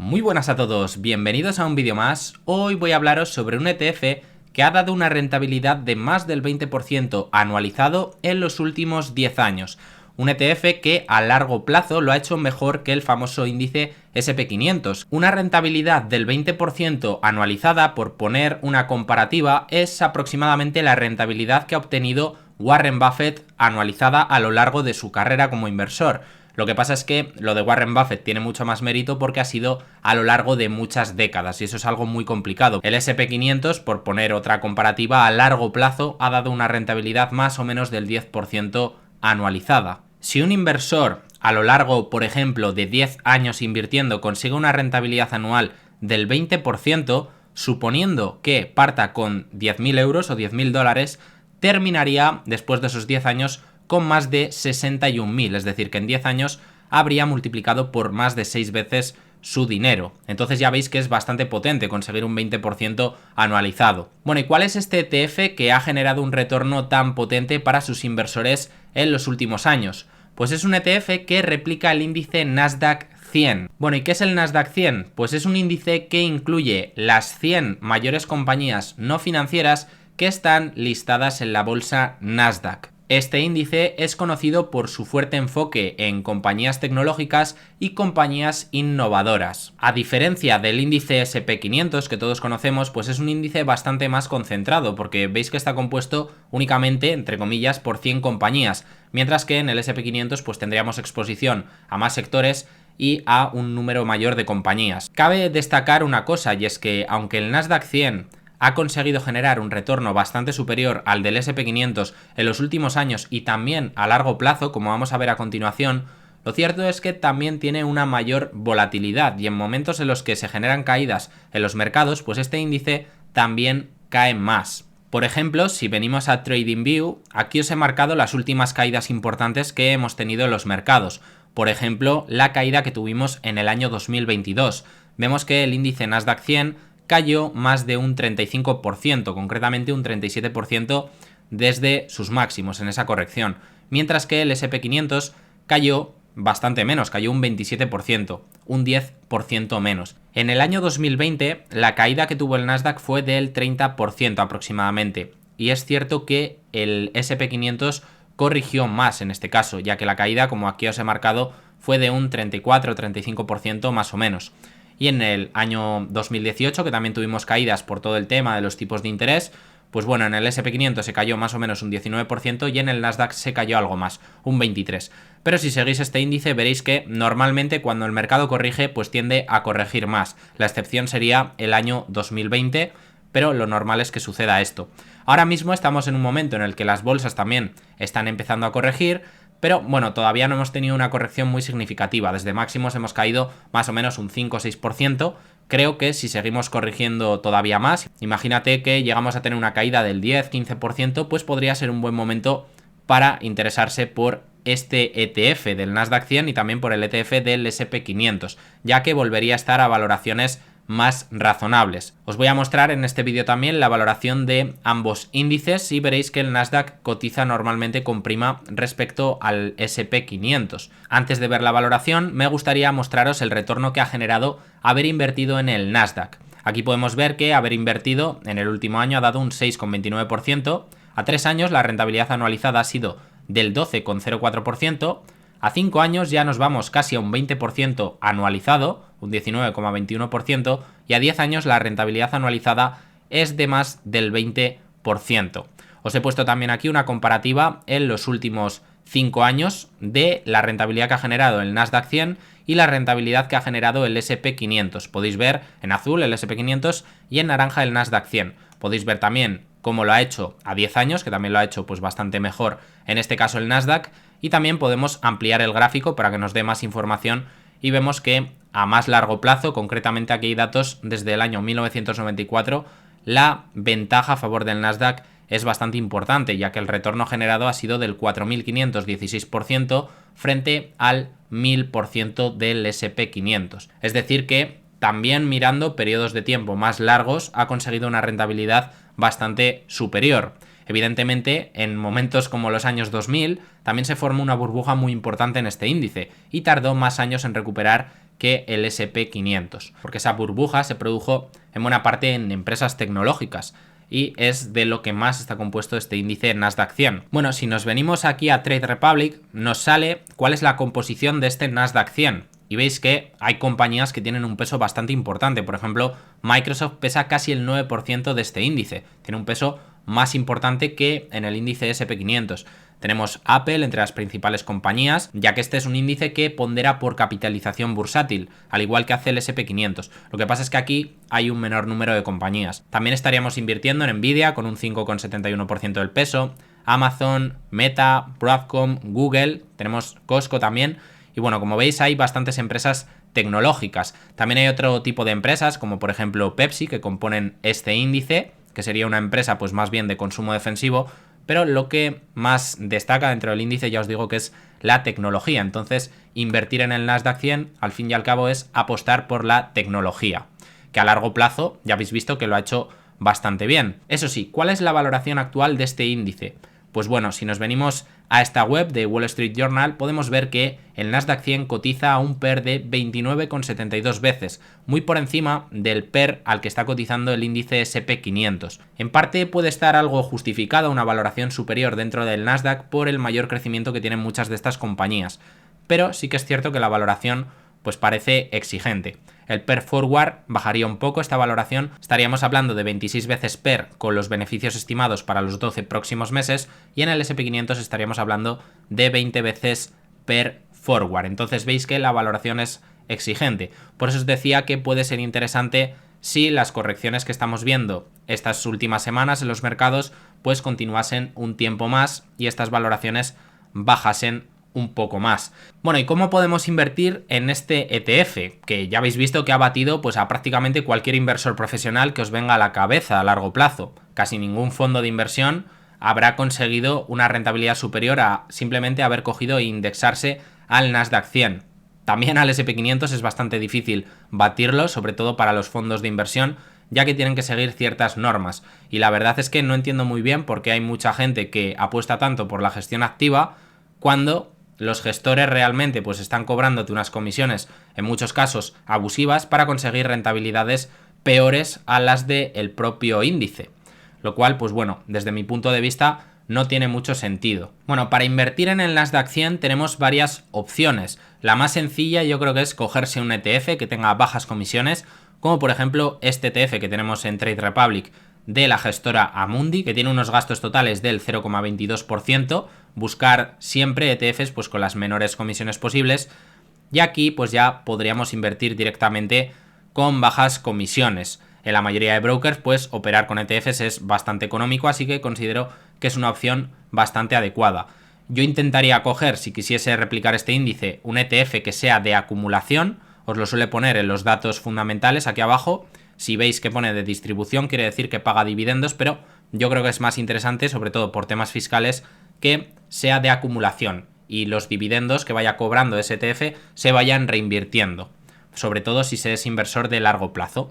Muy buenas a todos, bienvenidos a un vídeo más. Hoy voy a hablaros sobre un ETF que ha dado una rentabilidad de más del 20% anualizado en los últimos 10 años. Un ETF que a largo plazo lo ha hecho mejor que el famoso índice SP500. Una rentabilidad del 20% anualizada, por poner una comparativa, es aproximadamente la rentabilidad que ha obtenido Warren Buffett anualizada a lo largo de su carrera como inversor. Lo que pasa es que lo de Warren Buffett tiene mucho más mérito porque ha sido a lo largo de muchas décadas y eso es algo muy complicado. El SP500, por poner otra comparativa, a largo plazo ha dado una rentabilidad más o menos del 10% anualizada. Si un inversor a lo largo, por ejemplo, de 10 años invirtiendo consigue una rentabilidad anual del 20%, suponiendo que parta con 10.000 euros o 10.000 dólares, terminaría después de esos 10 años con más de 61.000, es decir, que en 10 años habría multiplicado por más de 6 veces su dinero. Entonces ya veis que es bastante potente conseguir un 20% anualizado. Bueno, ¿y cuál es este ETF que ha generado un retorno tan potente para sus inversores en los últimos años? Pues es un ETF que replica el índice Nasdaq 100. Bueno, ¿y qué es el Nasdaq 100? Pues es un índice que incluye las 100 mayores compañías no financieras que están listadas en la bolsa Nasdaq. Este índice es conocido por su fuerte enfoque en compañías tecnológicas y compañías innovadoras. A diferencia del índice SP500 que todos conocemos, pues es un índice bastante más concentrado, porque veis que está compuesto únicamente, entre comillas, por 100 compañías, mientras que en el SP500 pues tendríamos exposición a más sectores y a un número mayor de compañías. Cabe destacar una cosa, y es que aunque el Nasdaq 100 ha conseguido generar un retorno bastante superior al del SP500 en los últimos años y también a largo plazo, como vamos a ver a continuación, lo cierto es que también tiene una mayor volatilidad y en momentos en los que se generan caídas en los mercados, pues este índice también cae más. Por ejemplo, si venimos a TradingView, aquí os he marcado las últimas caídas importantes que hemos tenido en los mercados. Por ejemplo, la caída que tuvimos en el año 2022. Vemos que el índice Nasdaq 100 cayó más de un 35%, concretamente un 37% desde sus máximos en esa corrección, mientras que el SP500 cayó bastante menos, cayó un 27%, un 10% menos. En el año 2020 la caída que tuvo el Nasdaq fue del 30% aproximadamente, y es cierto que el SP500 corrigió más en este caso, ya que la caída, como aquí os he marcado, fue de un 34-35% más o menos. Y en el año 2018, que también tuvimos caídas por todo el tema de los tipos de interés, pues bueno, en el SP500 se cayó más o menos un 19% y en el Nasdaq se cayó algo más, un 23%. Pero si seguís este índice veréis que normalmente cuando el mercado corrige, pues tiende a corregir más. La excepción sería el año 2020, pero lo normal es que suceda esto. Ahora mismo estamos en un momento en el que las bolsas también están empezando a corregir, pero bueno, todavía no hemos tenido una corrección muy significativa. Desde máximos hemos caído más o menos un 5 o 6%. Creo que si seguimos corrigiendo todavía más, imagínate que llegamos a tener una caída del 10-15%, pues podría ser un buen momento para interesarse por este ETF del Nasdaq 100 y también por el ETF del SP500, ya que volvería a estar a valoraciones más razonables. Os voy a mostrar en este vídeo también la valoración de ambos índices y veréis que el Nasdaq cotiza normalmente con prima respecto al SP500. Antes de ver la valoración, me gustaría mostraros el retorno que ha generado haber invertido en el Nasdaq. Aquí podemos ver que haber invertido en el último año ha dado un 6,29%, a 3 años la rentabilidad anualizada ha sido del 12,04%, a 5 años ya nos vamos casi a un 20% anualizado, un 19,21%, y a 10 años la rentabilidad anualizada es de más del 20%. Os he puesto también aquí una comparativa en los últimos 5 años de la rentabilidad que ha generado el Nasdaq 100 y la rentabilidad que ha generado el SP500. Podéis ver en azul el SP500 y en naranja el Nasdaq 100. Podéis ver también cómo lo ha hecho a 10 años, que también lo ha hecho pues bastante mejor en este caso el Nasdaq, y también podemos ampliar el gráfico para que nos dé más información y vemos que a más largo plazo, concretamente aquí hay datos desde el año 1994, la ventaja a favor del Nasdaq es bastante importante, ya que el retorno generado ha sido del 4.516% frente al 1.000% del SP500. Es decir que también mirando periodos de tiempo más largos ha conseguido una rentabilidad bastante superior. Evidentemente, en momentos como los años 2000, también se formó una burbuja muy importante en este índice y tardó más años en recuperar que el SP500, porque esa burbuja se produjo en buena parte en empresas tecnológicas y es de lo que más está compuesto este índice Nasdaq 100. Bueno, si nos venimos aquí a Trade Republic, nos sale cuál es la composición de este Nasdaq 100 y veis que hay compañías que tienen un peso bastante importante. Por ejemplo, Microsoft pesa casi el 9% de este índice, tiene un peso más importante que en el índice SP500. Tenemos Apple entre las principales compañías, ya que este es un índice que pondera por capitalización bursátil, al igual que hace el SP500. Lo que pasa es que aquí hay un menor número de compañías. También estaríamos invirtiendo en Nvidia con un 5,71% del peso, Amazon, Meta, Broadcom, Google, tenemos Costco también. Y bueno, como veis hay bastantes empresas tecnológicas. También hay otro tipo de empresas, como por ejemplo Pepsi, que componen este índice, que sería una empresa pues más bien de consumo defensivo, pero lo que más destaca dentro del índice ya os digo que es la tecnología. Entonces, invertir en el Nasdaq 100 al fin y al cabo es apostar por la tecnología, que a largo plazo ya habéis visto que lo ha hecho bastante bien. Eso sí, ¿cuál es la valoración actual de este índice? Pues bueno, si nos venimos a esta web de Wall Street Journal, podemos ver que el Nasdaq 100 cotiza a un PER de 29,72 veces, muy por encima del PER al que está cotizando el índice SP500. En parte puede estar algo justificada una valoración superior dentro del Nasdaq por el mayor crecimiento que tienen muchas de estas compañías, pero sí que es cierto que la valoración pues parece exigente. El PER Forward bajaría un poco esta valoración, estaríamos hablando de 26 veces PER con los beneficios estimados para los 12 próximos meses y en el SP500 estaríamos hablando de 20 veces PER Forward. Entonces veis que la valoración es exigente. Por eso os decía que puede ser interesante si las correcciones que estamos viendo estas últimas semanas en los mercados pues continuasen un tiempo más y estas valoraciones bajasen un poco más. Bueno, ¿y cómo podemos invertir en este ETF? Que ya habéis visto que ha batido pues a prácticamente cualquier inversor profesional que os venga a la cabeza a largo plazo. Casi ningún fondo de inversión habrá conseguido una rentabilidad superior a simplemente haber cogido e indexarse al Nasdaq 100. También al SP500 es bastante difícil batirlo, sobre todo para los fondos de inversión, ya que tienen que seguir ciertas normas. Y la verdad es que no entiendo muy bien por qué hay mucha gente que apuesta tanto por la gestión activa cuando los gestores realmente pues están cobrándote unas comisiones, en muchos casos abusivas, para conseguir rentabilidades peores a las del propio índice. Lo cual, pues bueno, desde mi punto de vista no tiene mucho sentido. Bueno, para invertir en el Nasdaq 100 tenemos varias opciones. La más sencilla yo creo que es cogerse un ETF que tenga bajas comisiones, como por ejemplo este ETF que tenemos en Trade Republic de la gestora Amundi, que tiene unos gastos totales del 0,22%, buscar siempre ETFs pues con las menores comisiones posibles, y aquí pues ya podríamos invertir directamente con bajas comisiones. En la mayoría de brokers pues operar con ETFs es bastante económico, así que considero que es una opción bastante adecuada. Yo intentaría coger, si quisiese replicar este índice, un ETF que sea de acumulación, os lo suele poner en los datos fundamentales aquí abajo. Si veis que pone de distribución, quiere decir que paga dividendos, pero yo creo que es más interesante, sobre todo por temas fiscales, que sea de acumulación y los dividendos que vaya cobrando ese ETF se vayan reinvirtiendo, sobre todo si se es inversor de largo plazo.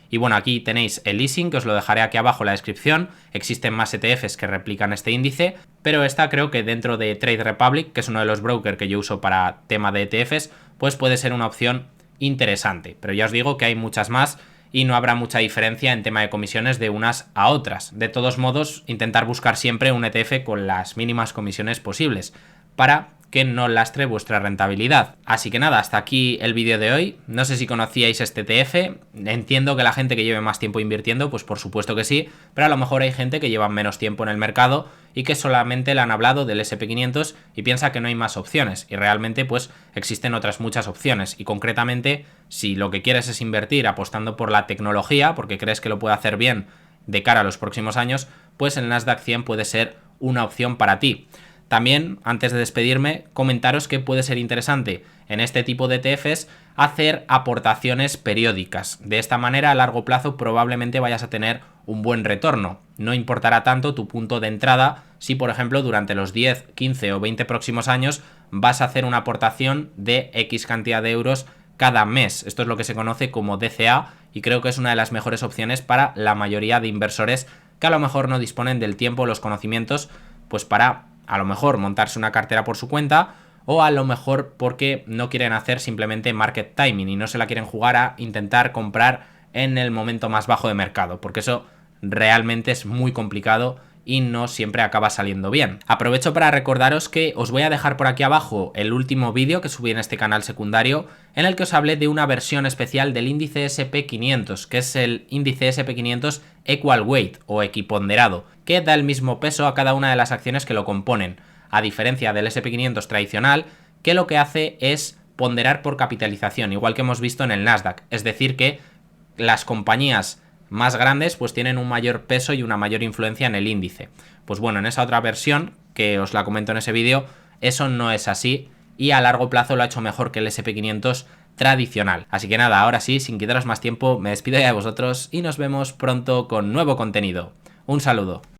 Y bueno, aquí tenéis el leasing, que os lo dejaré aquí abajo en la descripción. Existen más ETFs que replican este índice, pero esta creo que dentro de Trade Republic, que es uno de los brokers que yo uso para tema de ETFs, pues puede ser una opción interesante. Pero ya os digo que hay muchas más y no habrá mucha diferencia en tema de comisiones de unas a otras. De todos modos, intentar buscar siempre un ETF con las mínimas comisiones posibles para que no lastre vuestra rentabilidad. Así que nada, hasta aquí el vídeo de hoy. No sé si conocíais este ETF, entiendo que la gente que lleve más tiempo invirtiendo, pues por supuesto que sí, pero a lo mejor hay gente que lleva menos tiempo en el mercado y que solamente le han hablado del SP500 y piensa que no hay más opciones, y realmente pues existen otras muchas opciones, y concretamente si lo que quieres es invertir apostando por la tecnología, porque crees que lo puede hacer bien de cara a los próximos años, pues el Nasdaq 100 puede ser una opción para ti. También, antes de despedirme, comentaros que puede ser interesante en este tipo de ETFs hacer aportaciones periódicas. De esta manera, a largo plazo probablemente vayas a tener un buen retorno. No importará tanto tu punto de entrada si, por ejemplo, durante los 10, 15 o 20 próximos años vas a hacer una aportación de X cantidad de euros cada mes. Esto es lo que se conoce como DCA y creo que es una de las mejores opciones para la mayoría de inversores que a lo mejor no disponen del tiempo o los conocimientos pues para a lo mejor montarse una cartera por su cuenta o a lo mejor porque no quieren hacer simplemente market timing y no se la quieren jugar a intentar comprar en el momento más bajo de mercado, porque eso realmente es muy complicado y no siempre acaba saliendo bien. Aprovecho para recordaros que os voy a dejar por aquí abajo el último vídeo que subí en este canal secundario, en el que os hablé de una versión especial del índice SP500, que es el índice SP500 Equal Weight o equiponderado, que da el mismo peso a cada una de las acciones que lo componen, a diferencia del SP500 tradicional, que lo que hace es ponderar por capitalización, igual que hemos visto en el Nasdaq, es decir que las compañías más grandes pues tienen un mayor peso y una mayor influencia en el índice. Pues bueno, en esa otra versión, que os la comento en ese vídeo, eso no es así y a largo plazo lo ha hecho mejor que el SP500 tradicional. Así que nada, ahora sí, sin quitaros más tiempo, me despido ya de vosotros y nos vemos pronto con nuevo contenido. Un saludo.